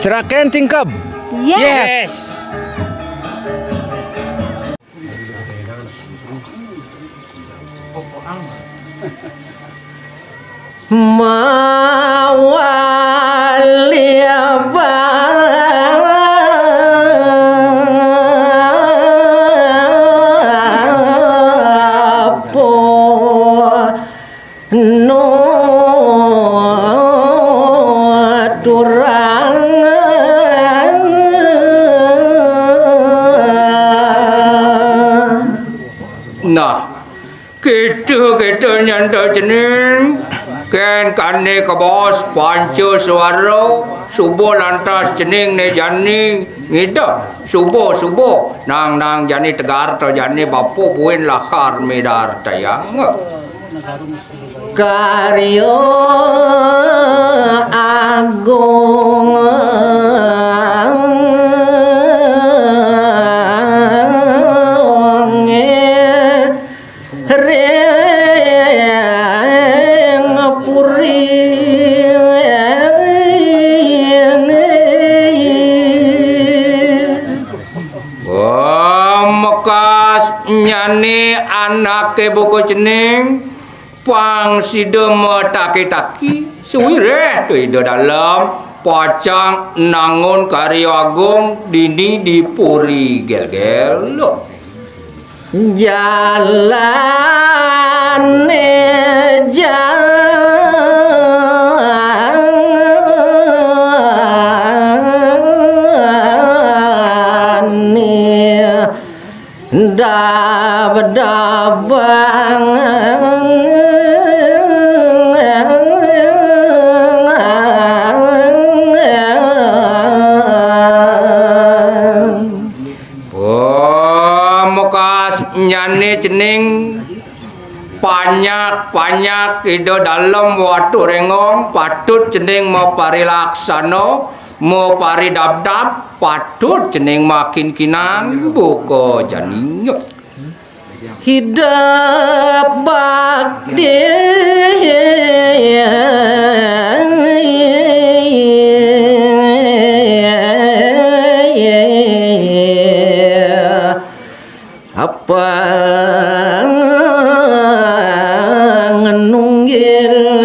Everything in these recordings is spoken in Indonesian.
Ceraken tingkap. Yes. Nah, kita nyanda jening ken kane ke bos panca suara subuh lantas jening ne jani ngida subuh nang jani tegar to jani bapu buin lahar medar tayang Karyo agung nyani anak ke buku jening pang sidem taki suwire tu ida dalam pacang nangun karya agung dini dipuri gel jalan dabang mukas nyane jening banyak ido dalam waktu rengong patut jening mau parilaksana mau pari dab patut jening makin kinan buko janinyo hidup bakti apa ngenunggil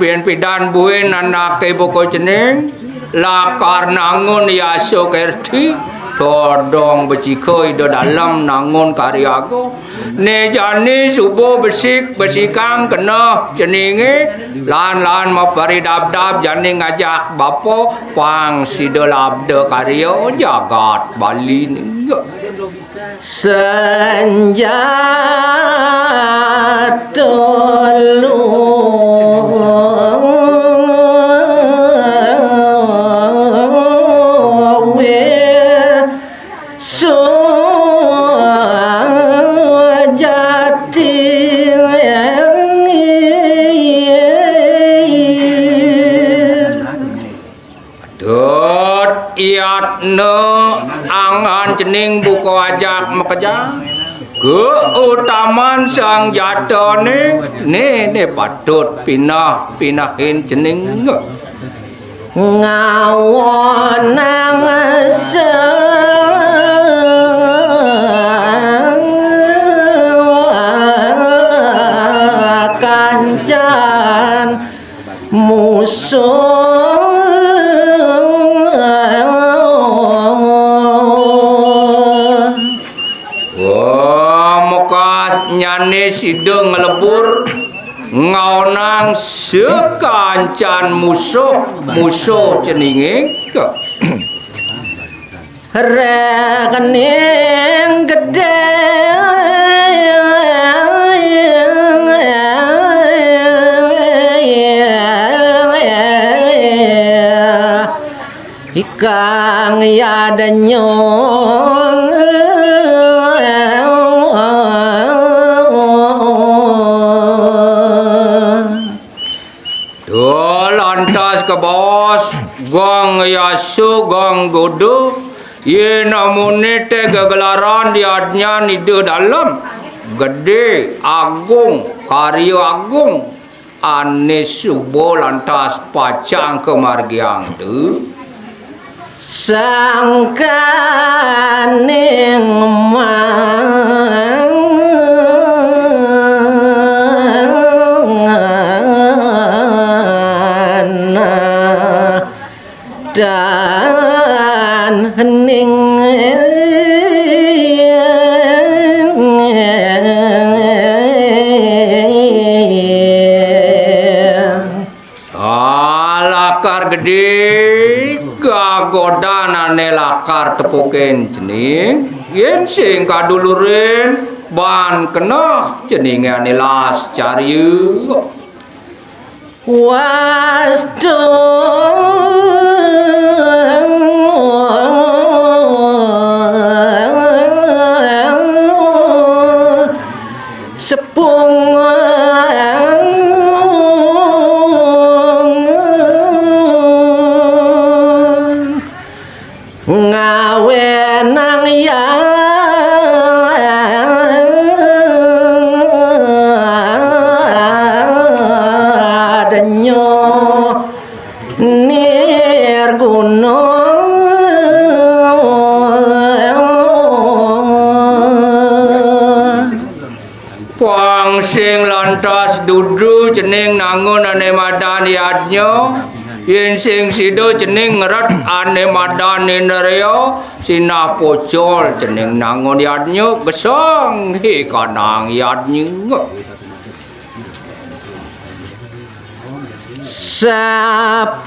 ben pidan buin anak ibu ko jening lakar nangun yaso kerti todong becikoi do dalam nangun karyago ne jani subuh besikang kena jeninge lan mau pari dab jani ngajak bapo pang sido labde karyo jagat bali ni senja angan jening buku ajak mekeja keutamaan sang jatone ne patut pinahin jening ngawonang kancan musuh nyane sideng ngelebur ngaonang sekancan musuh ceninge ke rekening gede ikang yada nyong lantas ke bos gong yasu gong gudu Ye namune te gegelaran diadnya nidu dalam gede agung karya agung ane subo lantas pacang kemargiang tu sangkaning mangan dan hening lakar gede gagodanane lakar tepuken jening yen sing kaduluren ban kena jeninge ane las cariu wastu sepung ngawenang yang adanyo nir Puang sing lantas dudu jening nangun ane madan yadnya yen sing sido jening ngerat ane madan nereo sinah pocol jening nangun yadnya gesang hi kanang yadnya sapunika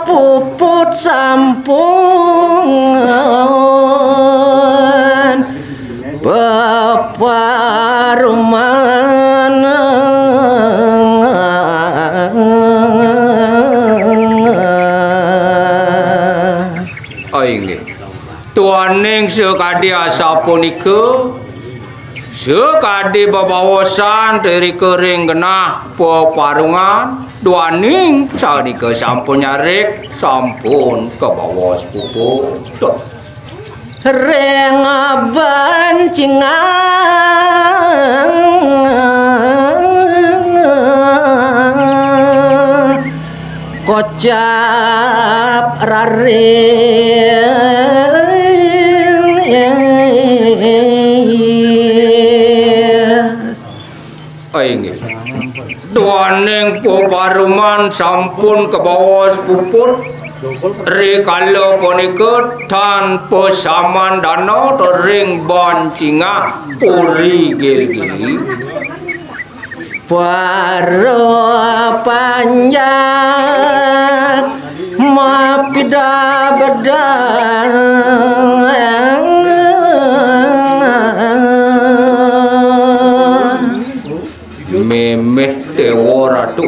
puput sampun beparuman inggih tuaning sekadi asapunika sekadi bebawasan dari kering genah peparungan duaning sanika sampun nyarik sampun kebawas pupuk reng bancingan kocap rare inggih duaning peparuman sampun kebawas puput rikala punika tanpa saman dana ring bancinga puri gil-gili paro panjang mapida bedang memeh dewa ratu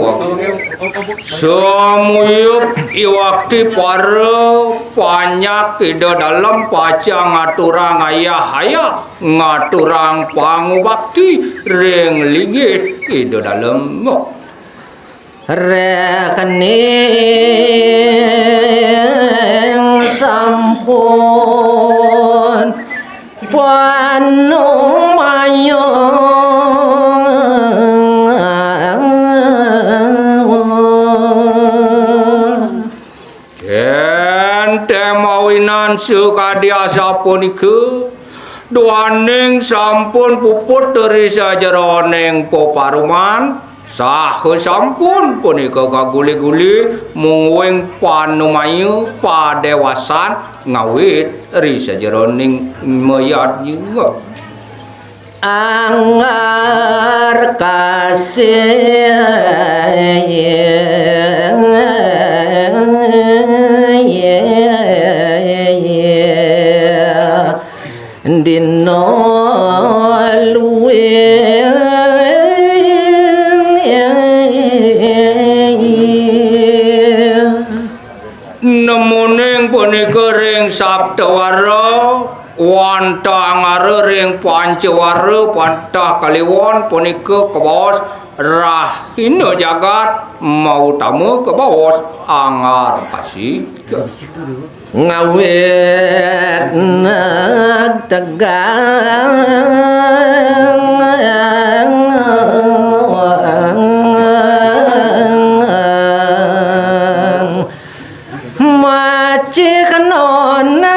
semuyup iwakti para banyak ida dalam pacang ngaturang ayah ngaturang pangubakti ring ligit ida dalam rekening sampun panung mayong mawinan sekadi asapunika duaning sampun puput dari sajeroning peparuman saha sampun punika kaguli-guli mungwing panumayu padewasan ngawit ri sajeroning mayat juga anggar kasih dino luwe nemuning punika ring saptawara wanta angara ring pancawara pantah kaliwon punika kawas rahina jagat mau tamu ke bawah angar kasih ngawit nagtegang maci kenonan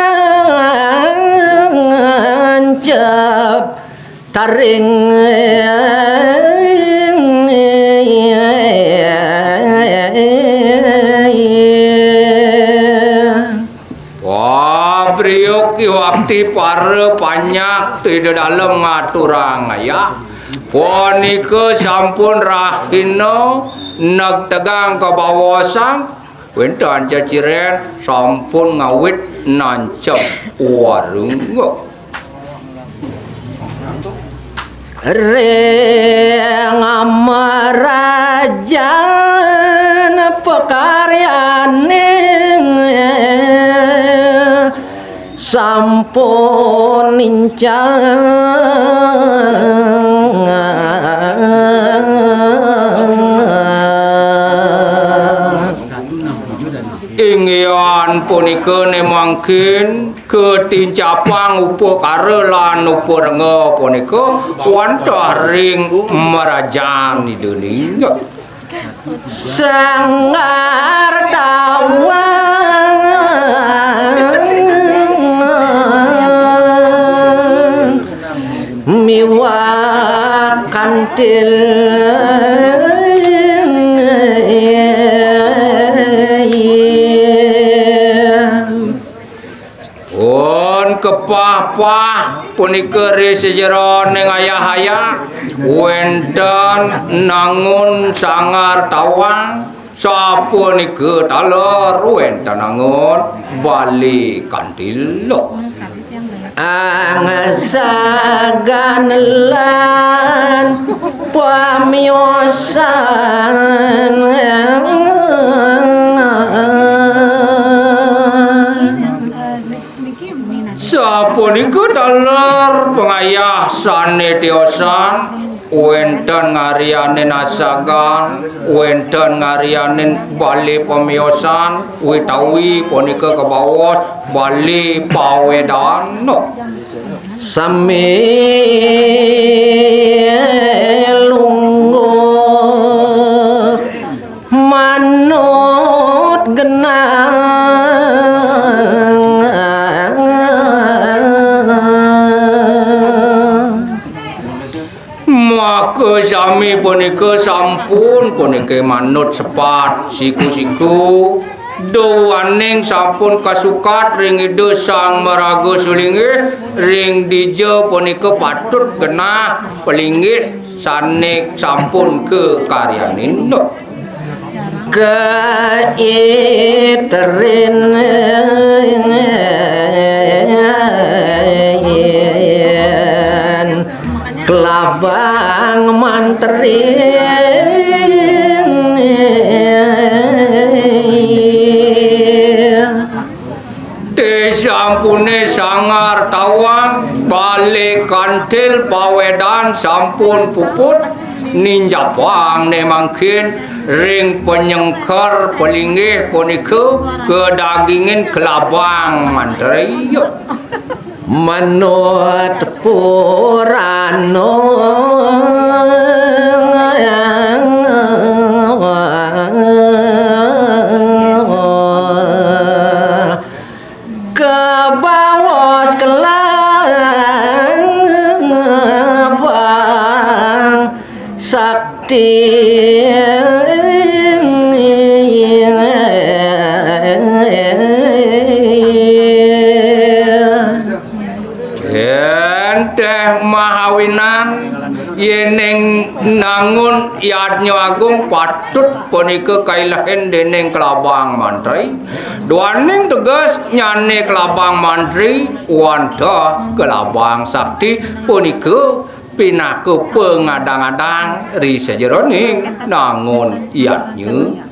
jab taring Priuk waktu para banyak tidak dalam ngaturang ya. Ponika sampun rahina nag tegang ke bawasan wentan caciren sampun ngawit nancep warung Reng amarajan pekaryane sampun nincang ingyan punika ne mangkin ketincapang upo kare lan upo renga punika wantah ring merajan dunia sangar tawang miwa kantil kepah-pah punika sejarah ning ayah-ayah wenten nangun sangar tawang sapunika taler wenten nangun bali kantilo angasagan lan pamiosan sapunika daler pengayah sane tiosan wenten ngariane nasagan wenten ngariane bali pamiosan witawi punika kebawah bali pawedan sami lungguh manut genang maka sami punika sampun punika manut sepat siku-siku dowaning sampun kasukat ring idu sang maraga sulinggih ring dija punika patut genah pelinggih sanik sampun ke karyanin kaiterin kelabang mantri sampune sangar tawang balik kantil pawedan sampun puput ninjapang ne mangkin ring penyengker pelinggih punika kedagingin kelabang mantri manut purano kebawas kelabang sakti mahawinan yeneng nangun yadnya agung patut punika kailahen dening kelabang mantri duaning tegas nyane kelabang mantri wanta kelabang sakti punika pinaku pengadang-adang ri sejeroning nangun yadnya